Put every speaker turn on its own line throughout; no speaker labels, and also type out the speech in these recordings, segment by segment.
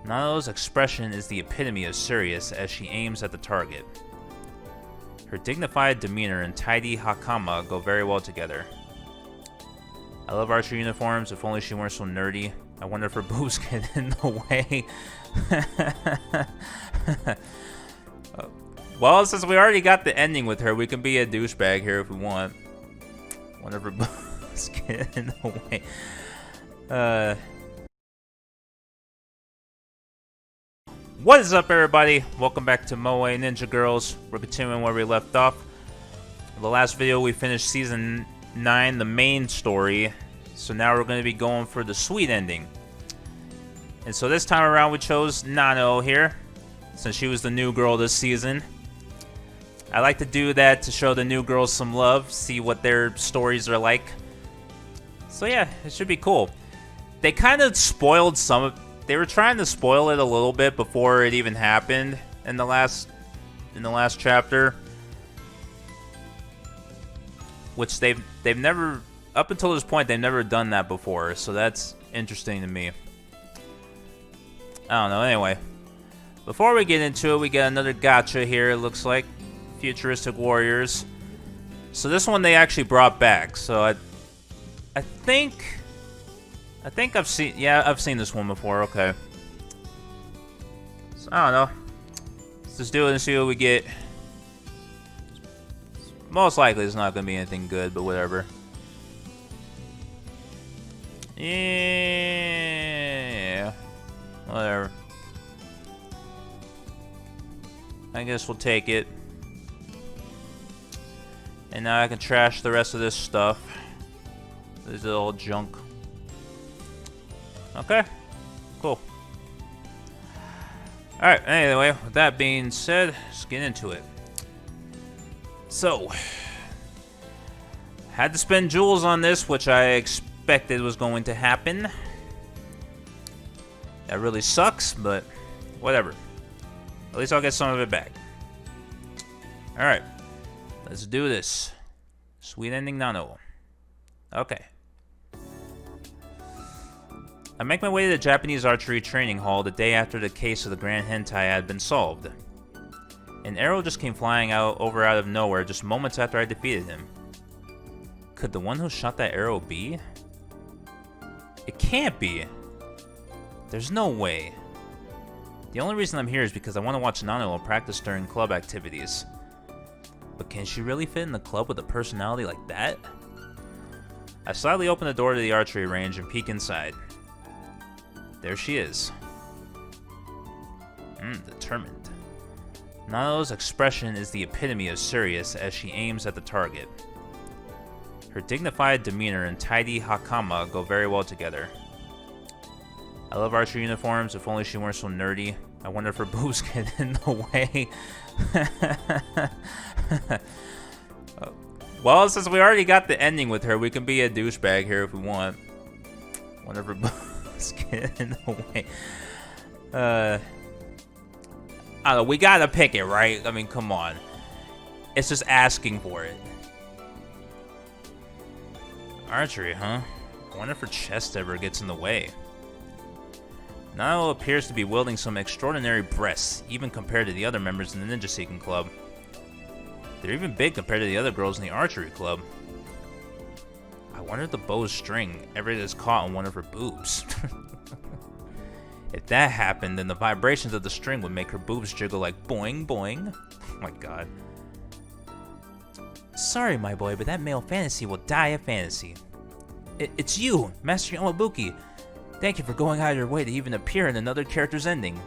Nanao's expression is the epitome of serious as she aims at the target. Her dignified demeanor and tidy hakama go very well together. I love archery uniforms, if only she weren't so nerdy. I wonder if her boobs get in the way. Well, since we already got the ending with her, we can be a douchebag here if we want. Wonder if her boobs get in the way. What is up, everybody? Welcome back to Moe Ninja Girls. We're continuing where we left off. In the last video, we finished Season 9, the main story. So now we're going to be going for the sweet ending. And so this time around, we chose Nanao here, since she was the new girl this season. I like to do that to show the new girls some love, see what their stories are like. So yeah, it should be cool. They kind of spoiled some of... They were trying to spoil it a little bit before it even happened in the last chapter, which they've never, up until this point, they've never done that before. So that's interesting to me. I don't know. Anyway, before we get into it, we got another gacha here. It looks like futuristic warriors. So this one they actually brought back. So I think I've seen, yeah, I've seen this one before, okay. So, I don't know. Let's just do it and see what we get. Most likely it's not going to be anything good, but whatever. Yeah. Whatever. I guess we'll take it. And now I can trash the rest of this stuff. This is all junk. Okay, cool. Alright, anyway, with that being said, let's get into it. So, had to spend jewels on this, which I expected was going to happen. That really sucks, but whatever. At least I'll get some of it back. Alright, let's do this. Sweet ending Nanao. Okay. I make my way to the Japanese archery training hall the day after the case of the Grand Hentai had been solved. An arrow just came flying out of nowhere just moments after I defeated him. Could the one who shot that arrow be? It can't be! There's no way. The only reason I'm here is because I want to watch Nanao practice during club activities. But can she really fit in the club with a personality like that? I slightly open the door to the archery range and peek inside. There she is. Determined. Nanao's expression is the epitome of serious as she aims at the target. Her dignified demeanor and tidy hakama go very well together. I love archery uniforms, if only she weren't so nerdy. I wonder if her boobs get in the way. Well, since we already got the ending with her, we can be a douchebag here if we want. Wonder if her boobs get in the way. I don't know, we gotta pick it, right? I mean, come on. It's just asking for it. Archery, huh? I wonder if her chest ever gets in the way. Nanao appears to be wielding some extraordinary breasts, even compared to the other members in the Ninja Seeking Club. They're even big compared to the other girls in the archery club. I wonder if the bow's string ever gets caught on one of her boobs. If that happened, then the vibrations of the string would make her boobs jiggle like boing boing. Oh my god. Sorry, my boy, but that male fantasy will die a fantasy. It's you, Master Yamabuki. Thank you for going out of your way to even appear in another character's ending.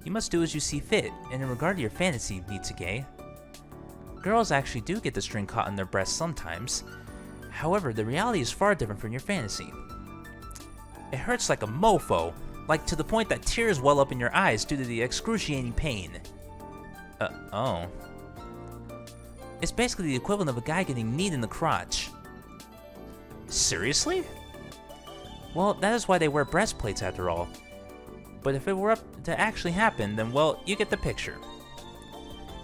You must do as you see fit, and in regard to your fantasy, Mitsuge, girls actually do get the string caught in their breasts sometimes. However, the reality is far different from your fantasy. It hurts like a mofo, like to the point that tears well up in your eyes due to the excruciating pain. Oh. It's basically the equivalent of a guy getting kneed in the crotch. Seriously? Well, that is why they wear breastplates after all. But if it were up to actually happen, then well, you get the picture.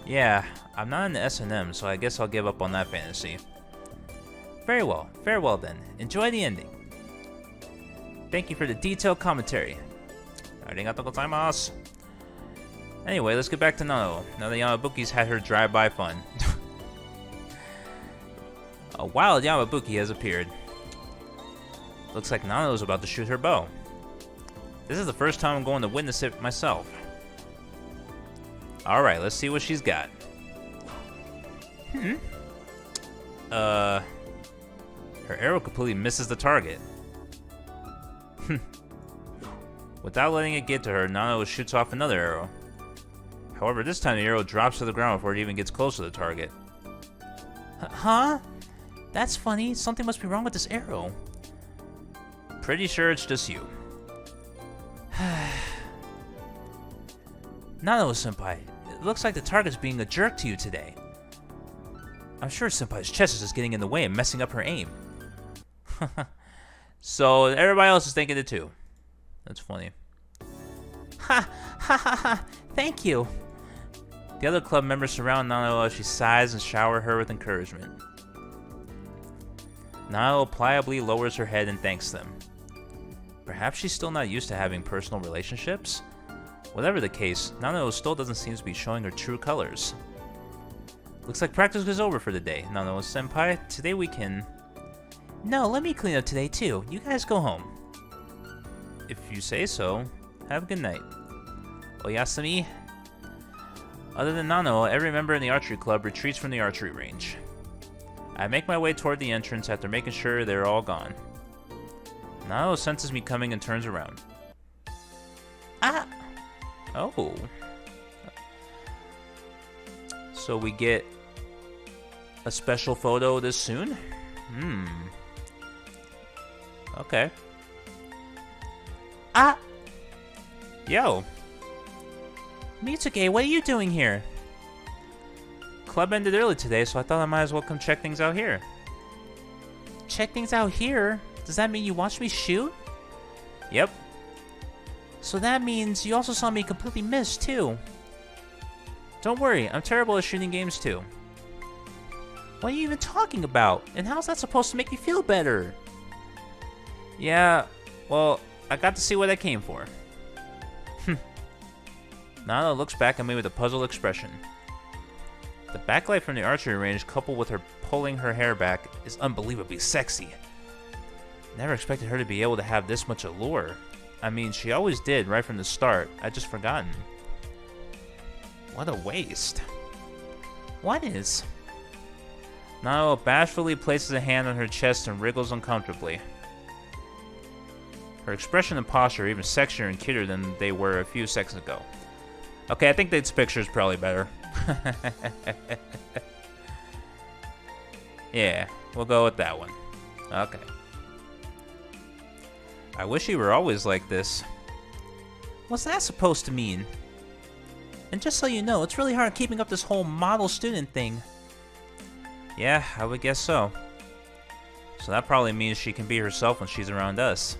Yeah, I'm not into S&M, so I guess I'll give up on that fantasy. Very well, farewell then. Enjoy the ending. Thank you for the detailed commentary. Arigatou gozaimasu. Anyway, let's get back to Nanao. Now the Yamabuki's had her drive-by fun. A wild Yamabuki has appeared. Looks like Nanao's about to shoot her bow. This is the first time I'm going to witness it myself. Alright, let's see what she's got. Her arrow completely misses the target. Without letting it get to her, Nanao shoots off another arrow. However, this time the arrow drops to the ground before it even gets close to the target. Huh? That's funny. Something must be wrong with this arrow. Pretty sure it's just you. Nanao-senpai, it looks like the target's being a jerk to you today. I'm sure Senpai's chest is just getting in the way and messing up her aim. So everybody else is thinking it too. That's funny. Ha! Ha ha ha! Thank you! The other club members surround Nanao as she sighs and shower her with encouragement. Nanao pliably lowers her head and thanks them. Perhaps she's still not used to having personal relationships? Whatever the case, Nanao still doesn't seem to be showing her true colors. Looks like practice is over for the day. Nanao-senpai, today we can... No, let me clean up today too. You guys go home. If you say so. Have a good night. Oyasumi. Other than Nanao, every member in the archery club retreats from the archery range. I make my way toward the entrance after making sure they're all gone. Nanao senses me coming and turns around. Ah! Oh. So we get a special photo this soon? Okay. Ah! Yo! Mitsuke, what are you doing here? Club ended early today, so I thought I might as well come check things out here. Check things out here? Does that mean you watched me shoot? Yep. So that means you also saw me completely miss, too. Don't worry, I'm terrible at shooting games, too. What are you even talking about? And how's that supposed to make me feel better? Yeah, well, I got to see what I came for. Nanao looks back at me with a puzzled expression. The backlight from the archery range, coupled with her pulling her hair back, is unbelievably sexy. Never expected her to be able to have this much allure. I mean, she always did right from the start. I'd just forgotten. What a waste. What is? Nanao bashfully places a hand on her chest and wriggles uncomfortably. Her expression and posture are even sexier and cuter than they were a few seconds ago. Okay, I think this picture is probably better. Yeah, we'll go with that one. Okay. I wish he were always like this. What's that supposed to mean? And just so you know, it's really hard keeping up this whole model student thing. Yeah, I would guess so. So that probably means she can be herself when she's around us.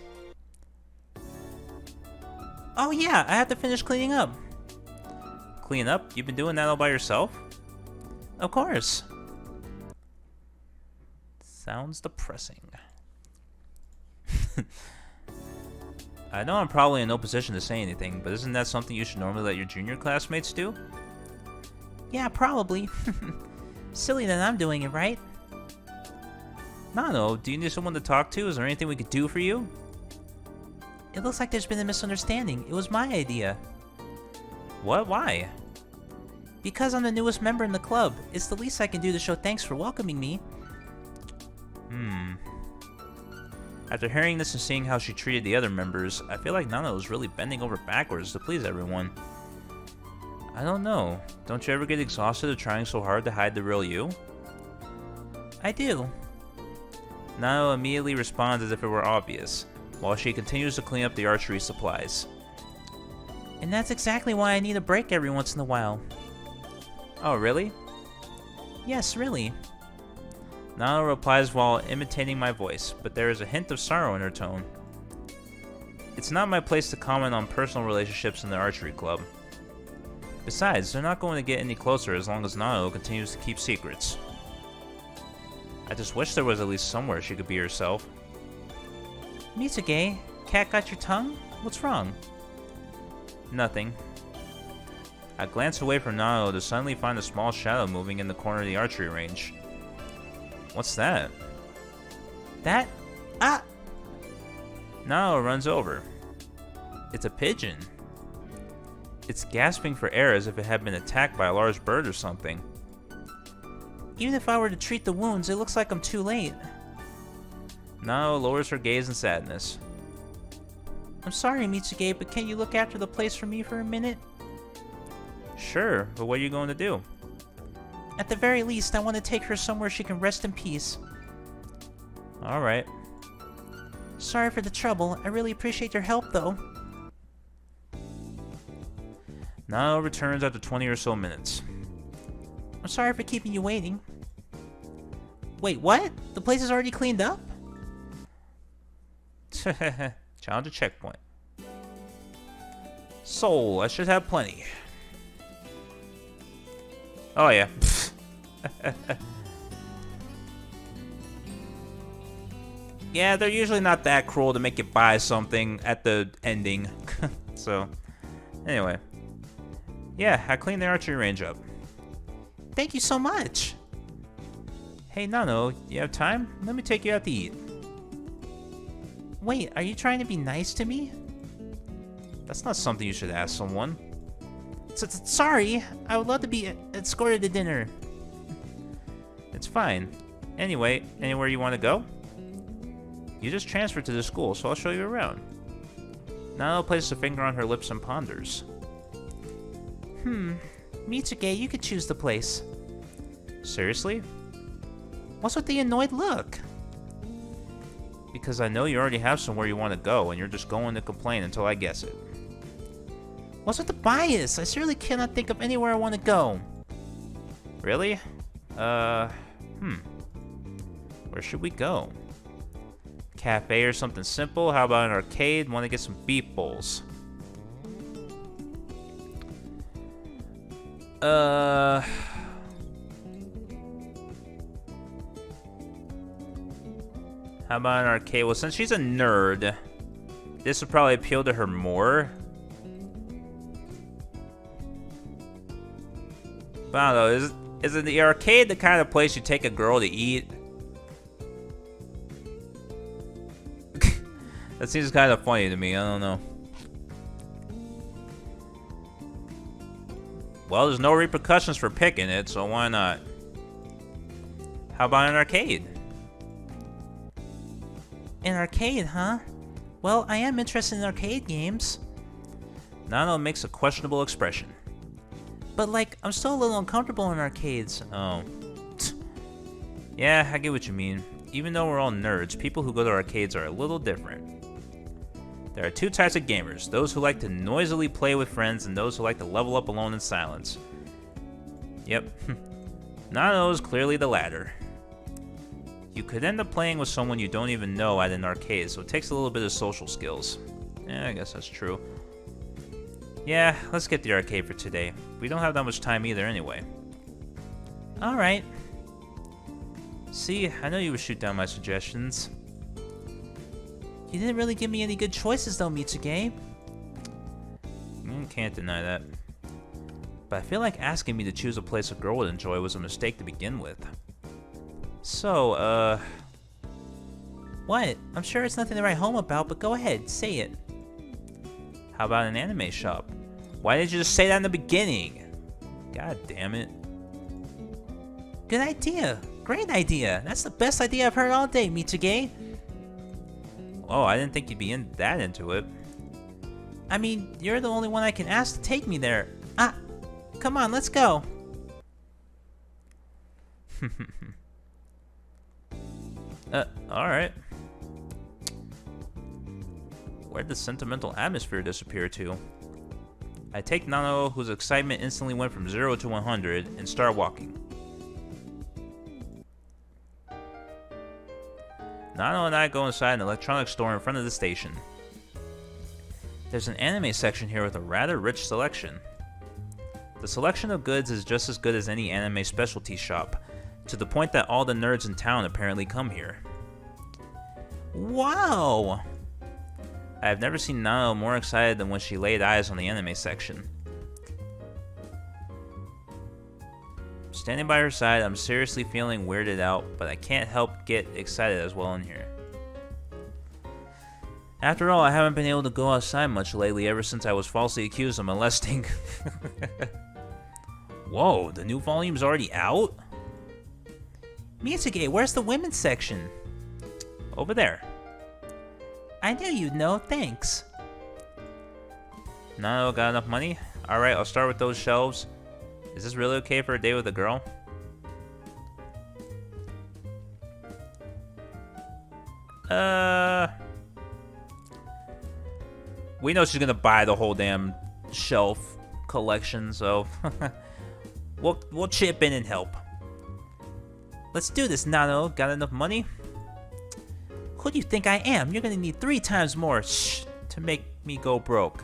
Oh yeah, I have to finish cleaning up. Clean up? You've been doing that all by yourself? Of course. Sounds depressing. I know I'm probably in no position to say anything, but isn't that something you should normally let your junior classmates do? Yeah, probably. Silly that I'm doing it, right? Nanao, do you need someone to talk to? Is there anything we could do for you? It looks like there's been a misunderstanding. It was my idea. What? Why? Because I'm the newest member in the club. It's the least I can do to show thanks for welcoming me. After hearing this and seeing how she treated the other members, I feel like Nanao was really bending over backwards to please everyone. I don't know. Don't you ever get exhausted of trying so hard to hide the real you? I do. Nanao immediately responds as if it were obvious, while she continues to clean up the archery supplies. And that's exactly why I need a break every once in a while. Oh, really? Yes, really. Nanao replies while imitating my voice, but there is a hint of sorrow in her tone. It's not my place to comment on personal relationships in the archery club. Besides, they're not going to get any closer as long as Nanao continues to keep secrets. I just wish there was at least somewhere she could be herself. Mitsuge, cat got your tongue? What's wrong? Nothing. I glance away from Nanao to suddenly find a small shadow moving in the corner of the archery range. What's that?
That? Ah!
Nanao runs over. It's a pigeon. It's gasping for air as if it had been attacked by a large bird or something.
Even if I were to treat the wounds, it looks like I'm too late.
Nanao lowers her gaze in sadness.
I'm sorry, Mitsuge, but can't you look after the place for me for a minute?
Sure, but what are you going to do?
At the very least, I want to take her somewhere she can rest in peace.
Alright.
Sorry for the trouble. I really appreciate your help, though.
Nanao returns after 20 or so minutes.
I'm sorry for keeping you waiting. Wait, what? The place is already cleaned up?
Challenge a checkpoint. Soul, I should have plenty. Oh yeah. Yeah, they're usually not that cruel to make you buy something at the ending. So, anyway. Yeah, I cleaned the archery range up.
Thank you so much.
Hey, Nanao, you have time? Let me take you out to eat.
Wait, are you trying to be nice to me?
That's not something you should ask someone.
Sorry, I would love to be escorted to dinner.
It's fine. Anyway, anywhere you want to go? You just transferred to the school, so I'll show you around. Nanao places a finger on her lips and ponders.
Mitsuge, you could choose the place.
Seriously?
What's with the annoyed look?
Because I know you already have somewhere you want to go, and you're just going to complain until I guess it.
What's with the bias? I surely cannot think of anywhere I want to go.
Really? Where should we go? Cafe or something simple? How about an arcade? Want to get some beef bowls? How about an arcade? Well, since she's a nerd, this would probably appeal to her more. But I don't know, is the arcade the kind of place you take a girl to eat? That seems kind of funny to me, I don't know. Well, there's no repercussions for picking it, so why not? How about an arcade?
An arcade, huh? Well, I am interested in arcade games.
Nanao makes a questionable expression.
But, like, I'm still a little uncomfortable in arcades.
Oh. Yeah, I get what you mean. Even though we're all nerds, people who go to arcades are a little different. There are two types of gamers, those who like to noisily play with friends and those who like to level up alone in silence. Yep. Nanao is clearly the latter. You could end up playing with someone you don't even know at an arcade, so it takes a little bit of social skills. Yeah, I guess that's true. Yeah, let's get the arcade for today. We don't have that much time either anyway.
Alright.
See, I know you would shoot down my suggestions.
You didn't really give me any good choices though, Mitsuge.
Can't deny that. But I feel like asking me to choose a place a girl would enjoy was a mistake to begin with. So,
What? I'm sure it's nothing to write home about, but go ahead, say it.
How about an anime shop? Why didn't you just say that in the beginning? God damn it.
Good idea. Great idea. That's the best idea I've heard all day, Mitsuge.
Oh, I didn't think you'd be that into it.
I mean, you're the only one I can ask to take me there. Ah, come on, let's go.
Alright. Where'd the sentimental atmosphere disappear to? I take Nanao, whose excitement instantly went from 0 to 100, and start walking. Nanao and I go inside an electronics store in front of the station. There's an anime section here with a rather rich selection. The selection of goods is just as good as any anime specialty shop, to the point that all the nerds in town apparently come here.
Wow!
I have never seen Nanao more excited than when she laid eyes on the anime section. Standing by her side, I'm seriously feeling weirded out, but I can't help get excited as well in here. After all, I haven't been able to go outside much lately ever since I was falsely accused of molesting. Whoa, the new volume's already out?
Mitsuge, where's the women's section?
Over there.
I knew you'd know, thanks.
Nanao got enough money? Alright, I'll start with those shelves. Is this really okay for a date with a girl? We know she's gonna buy the whole damn shelf collection, so we'll chip in and help.
Let's do this, Nanao. Got enough money? Who do you think I am? You're gonna need 3 times more to make me go broke.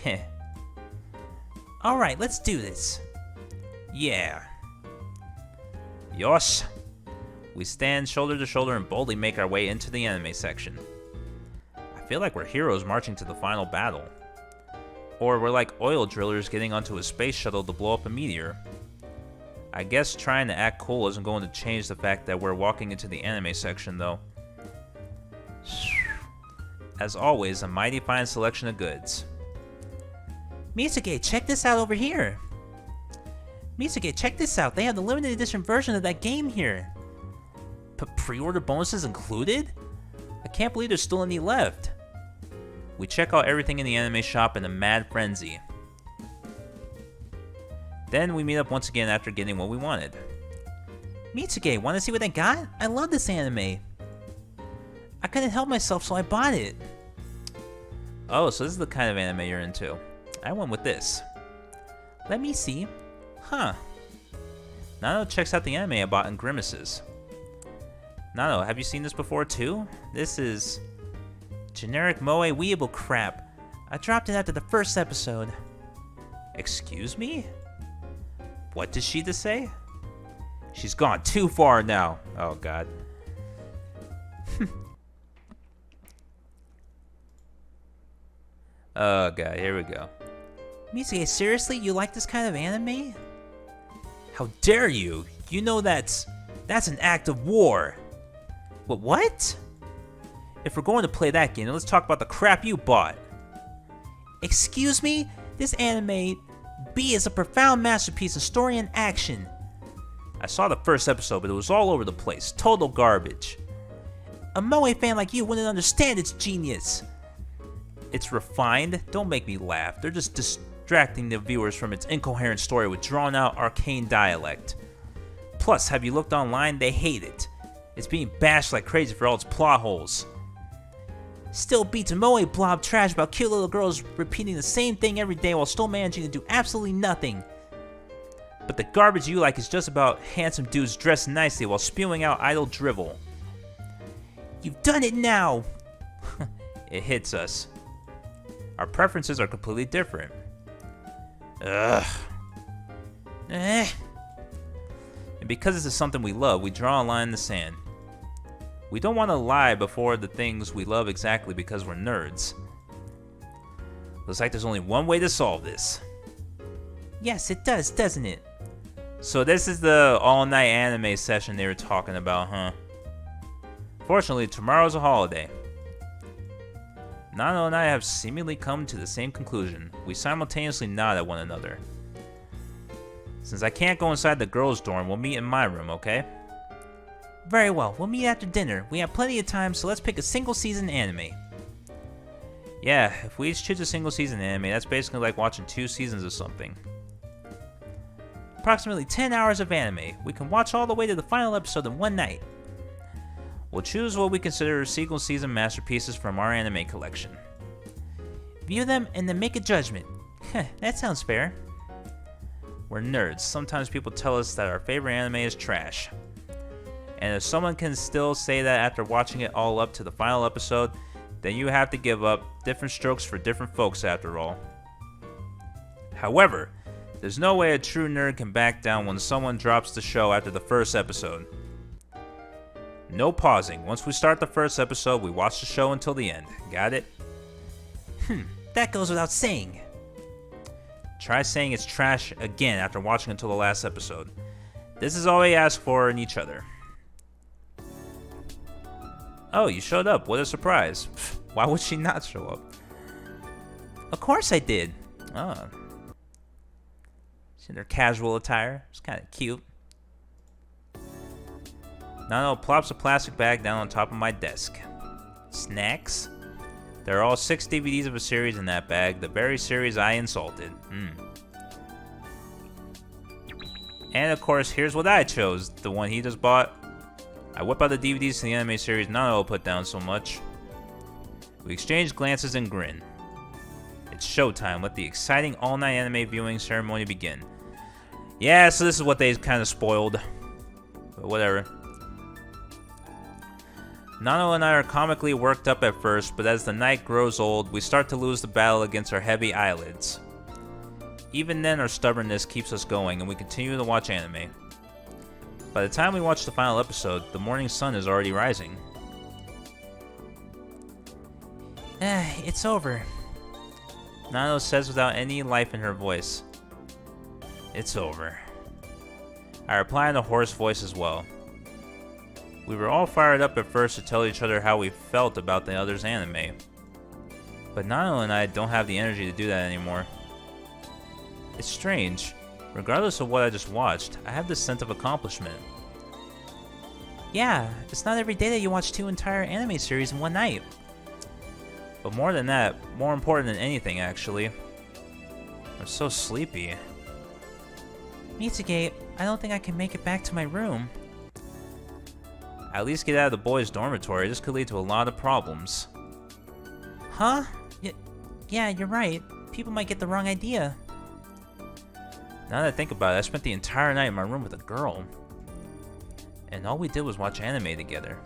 Heh. Alright, let's do this.
Yeah. Yosh. We stand shoulder to shoulder and boldly make our way into the anime section. I feel like we're heroes marching to the final battle. Or we're like oil drillers getting onto a space shuttle to blow up a meteor. I guess trying to act cool isn't going to change the fact that we're walking into the anime section, though. As always, a mighty fine selection of goods.
Mitsuge, check this out over here. Mitsuge, check this out. They have the limited edition version of that game here.
Pre-order bonuses included? I can't believe there's still any left. We check out everything in the anime shop in a mad frenzy. Then we meet up once again after getting what we wanted.
Mitsuge, wanna see what I got? I love this anime. I couldn't help myself, so I bought it.
Oh, so this is the kind of anime you're into. I went with this.
Let me see.
Huh. Nanao checks out the anime I bought and grimaces. Nanao, have you seen this before too? This is
generic moe weeable crap. I dropped it after the first episode.
Excuse me? What did she just say? She's gone too far now. Oh god. Oh god, here we go.
Mitsuge, seriously? You like this kind of anime?
How dare you? You know that's an act of war.
What?
If we're going to play that game, then let's talk about the crap you bought.
Excuse me? This anime B is a profound masterpiece of story and action.
I saw the first episode, but it was all over the place. Total garbage.
A moe fan like you wouldn't understand its genius.
It's refined. Don't make me laugh. They're just distracting the viewers from its incoherent story with drawn-out arcane dialect. Plus, have you looked online? They hate it. It's being bashed like crazy for all its plot holes.
Still beats a moe blob trash about cute little girls repeating the same thing every day while still managing to do absolutely nothing.
But the garbage you like is just about handsome dudes dressed nicely while spewing out idle drivel.
You've done it now!
It hits us. Our preferences are completely different. Ugh.
Eh.
And because this is something we love, we draw a line in the sand. We don't want to lie before the things we love exactly because we're nerds. Looks like there's only one way to solve this.
Yes, it does, doesn't it?
So this is the all-night anime session they were talking about, huh? Fortunately, tomorrow's a holiday. Nanao and I have seemingly come to the same conclusion. We simultaneously nod at one another. Since I can't go inside the girls' dorm, we'll meet in my room, okay?
Very well, we'll meet after dinner. We have plenty of time, so let's pick a single season anime.
Yeah, if we each choose a single season anime, that's basically like watching 2 seasons of something.
Approximately 10 hours of anime. We can watch all the way to the final episode in one night.
We'll choose what we consider single season masterpieces from our anime collection.
View them and then make a judgment. That sounds fair.
We're nerds. Sometimes people tell us that our favorite anime is trash. And if someone can still say that after watching it all up to the final episode, then you have to give up. Different strokes for different folks after all. However, there's no way a true nerd can back down when someone drops the show after the first episode. No pausing. Once we start the first episode, we watch the show until the end. Got it?
That goes without saying.
Try saying it's trash again after watching until the last episode. This is all we ask for in each other. Oh, you showed up. What a surprise. Why would she not show up?
Of course I did.
Oh.
She's in her casual attire. It's kind of cute.
Nanao plops a plastic bag down on top of my desk. Snacks? There are all 6 DVDs of a series in that bag, the very series I insulted. And of course, here's what I chose, the one he just bought. I whip out the DVDs to the anime series Nanao put down so much. We exchange glances and grin. It's showtime. Let the exciting all-night anime viewing ceremony begin. Yeah, so this is what they kind of spoiled. But whatever. Nanao and I are comically worked up at first, but as the night grows old, we start to lose the battle against our heavy eyelids. Even then, our stubbornness keeps us going, and we continue to watch anime. By the time we watch the final episode, the morning sun is already rising.
It's over.
Nanao says without any life in her voice. It's over. I reply in a hoarse voice as well. We were all fired up at first to tell each other how we felt about the other's anime. But Nanao and I don't have the energy to do that anymore. It's strange. Regardless of what I just watched, I have this sense of accomplishment.
Yeah, it's not every day that you watch 2 entire anime series in one night.
But more than that, more important than anything actually, I'm so sleepy.
Mitsuge, I don't think I can make it back to my room.
At least get out of the boys' dormitory. This could lead to a lot of problems.
Huh? Yeah, you're right. People might get the wrong idea.
Now that I think about it, I spent the entire night in my room with a girl. And all we did was watch anime together.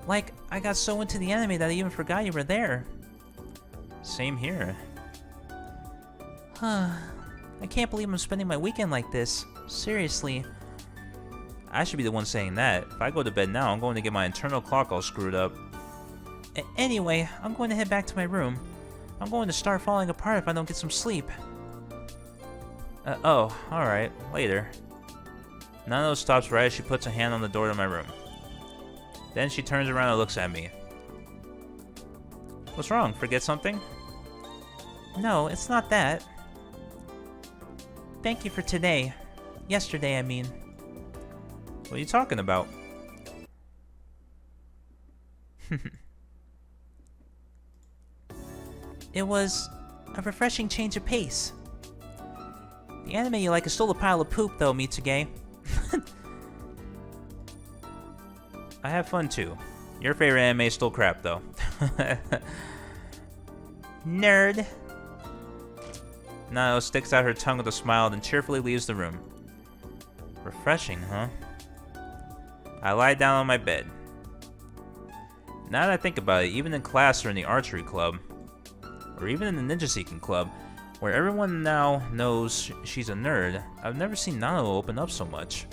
Like, I got so into the anime that I even forgot you were there.
Same here.
I can't believe I'm spending my weekend like this. Seriously.
I should be the one saying that. If I go to bed now, I'm going to get my internal clock all screwed up.
Anyway, I'm going to head back to my room. I'm going to start falling apart if I don't get some sleep.
Oh, alright. Later. Nanao stops right as she puts a hand on the door to my room. Then she turns around and looks at me. What's wrong? Forget something?
No, it's not that. Thank you for today. Yesterday, I mean.
What are you talking about?
It was a refreshing change of pace. The anime you like is still a pile of poop, though, Mitsuge.
I have fun too. Your favorite anime is still crap, though.
Nerd.
Nanao sticks out her tongue with a smile, then cheerfully leaves the room. Refreshing, huh? I lie down on my bed. Now that I think about it, even in class or in the archery club, or even in the ninja seeking club, where everyone now knows she's a nerd, I've never seen Nanao open up so much.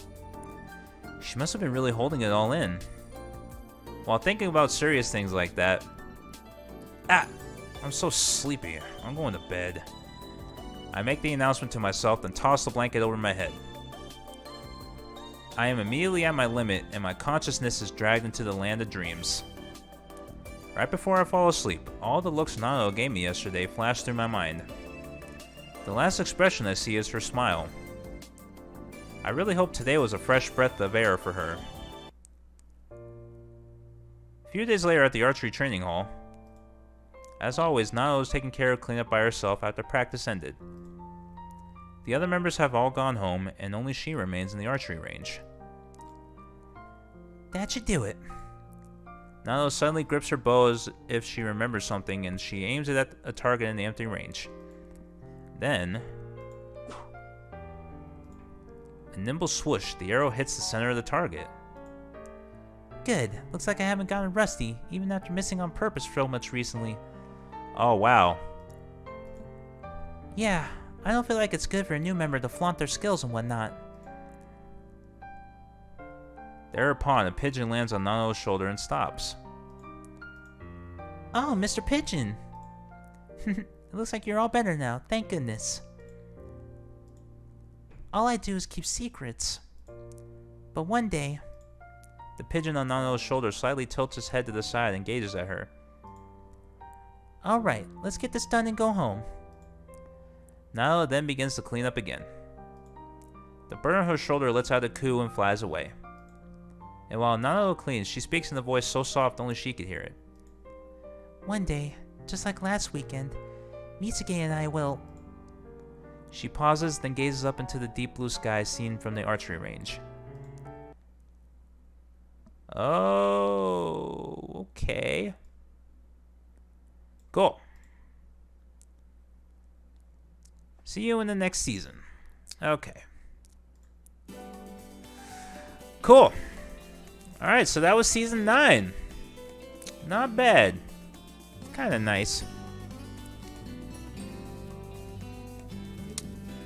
She must have been really holding it all in. While thinking about serious things like that... I'm so sleepy. I'm going to bed. I make the announcement to myself, then toss the blanket over my head. I am immediately at my limit, and my consciousness is dragged into the land of dreams. Right before I fall asleep, all the looks Nanao gave me yesterday flash through my mind. The last expression I see is her smile. I really hope today was a fresh breath of air for her. A few days later at the archery training hall, as always, Nanao was taking care of cleanup by herself after practice ended. The other members have all gone home, and only she remains in the archery range.
That should do it.
Nanao suddenly grips her bow as if she remembers something, and she aims it at a target in the empty range. Then, a nimble swoosh, the arrow hits the center of the target.
Good. Looks like I haven't gotten rusty, even after missing on purpose so much recently.
Oh, wow.
Yeah, I don't feel like it's good for a new member to flaunt their skills and whatnot.
Thereupon, a pigeon lands on Nanao's shoulder and stops.
Oh, Mr. Pigeon. It looks like you're all better now, thank goodness. All I do is keep secrets. But one day...
The pigeon on Nanao's shoulder slightly tilts its head to the side and gazes at her.
Alright, let's get this done and go home.
Nanao then begins to clean up again. The bird on her shoulder lets out a coo and flies away. And while Nanao cleans, she speaks in a voice so soft only she could hear it.
One day, just like last weekend, Mitsuge and I will...
She pauses, then gazes up into the deep blue sky seen from the archery range. Oh, okay. Cool. See you in the next season. Okay. Cool. Alright, so that was season 9. Not bad. Kind of nice.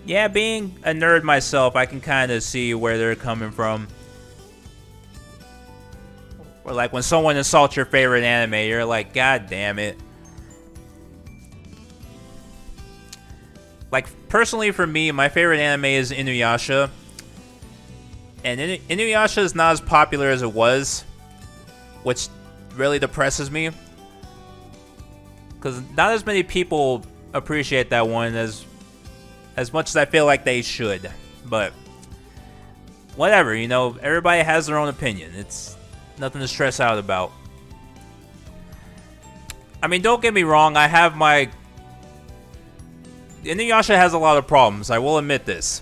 Yeah, being a nerd myself, I can kind of see where they're coming from. Or like when someone insults your favorite anime, you're like, God damn it. Like, personally for me, my favorite anime is Inuyasha. And Inuyasha is not as popular as it was, which really depresses me. Because not as many people appreciate that one as much as I feel like they should. But, whatever, you know, everybody has their own opinion. It's nothing to stress out about. I mean, don't get me wrong, I have my... Inuyasha has a lot of problems, I will admit this.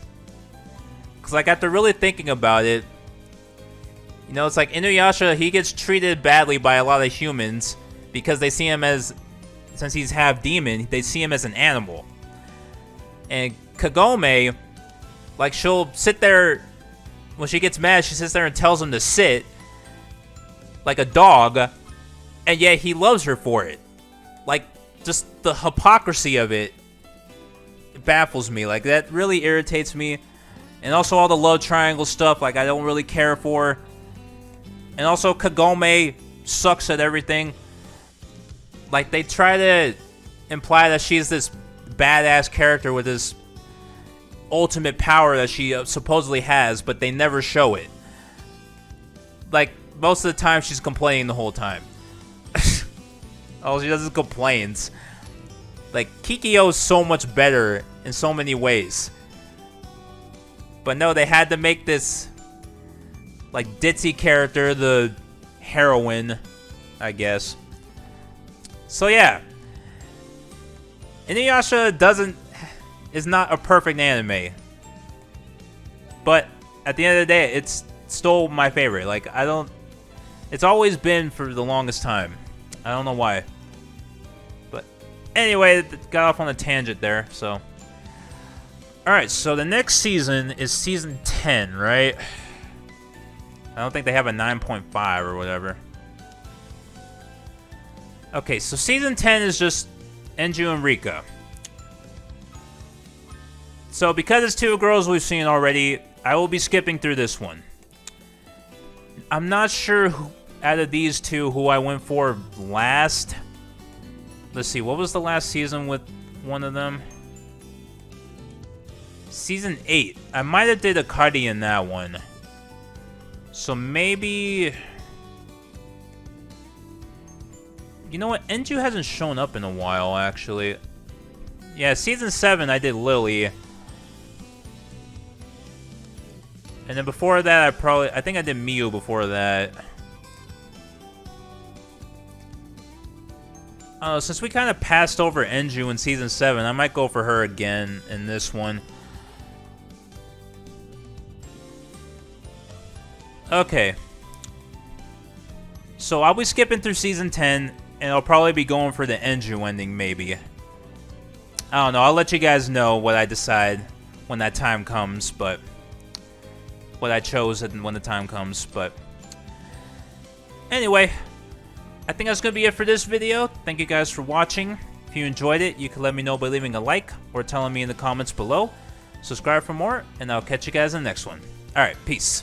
Because, like, after really thinking about it, you know, it's like Inuyasha, he gets treated badly by a lot of humans because they see him as, since he's half demon, they see him as an animal. And Kagome, like, she'll sit there, when she gets mad, she sits there and tells him to sit, like a dog, and yet he loves her for it. Like, just the hypocrisy of it baffles me. Like, that really irritates me. And also all the love triangle stuff, like, I don't really care for. And also Kagome sucks at everything. Like, they try to imply that she's this badass character with this ultimate power that she supposedly has, but they never show it. Like, most of the time she's complaining the whole time. All she does is complains. Like, Kikyo is so much better in so many ways. But no, they had to make this, like, ditzy character the heroine, I guess. So yeah, Inuyasha is not a perfect anime. But at the end of the day, it's still my favorite. Like, it's always been for the longest time. I don't know why. But anyway, got off on a tangent there, so. Alright, so the next season is season 10, right? I don't think they have a 9.5 or whatever. Okay, so season 10 is just Enju and Rika. So because it's two girls we've seen already, I will be skipping through this one. I'm not sure who, out of these two, who I went for last. Let's see, what was the last season with one of them? Season 8. I might have did Akari in that one. So maybe... You know what? Enju hasn't shown up in a while, actually. Yeah, season 7 I did Lily. And then before that, I think I did Miu before that. Since we kind of passed over Enju in season 7, I might go for her again in this one. Okay. So I'll be skipping through season 10, and I'll probably be going for the Enju ending, maybe. I don't know, I'll let you guys know what I decide when that time comes, but... What I chose when the time comes, but... Anyway, I think that's going to be it for this video. Thank you guys for watching. If you enjoyed it, you can let me know by leaving a like, or telling me in the comments below. Subscribe for more, and I'll catch you guys in the next one. Alright, peace.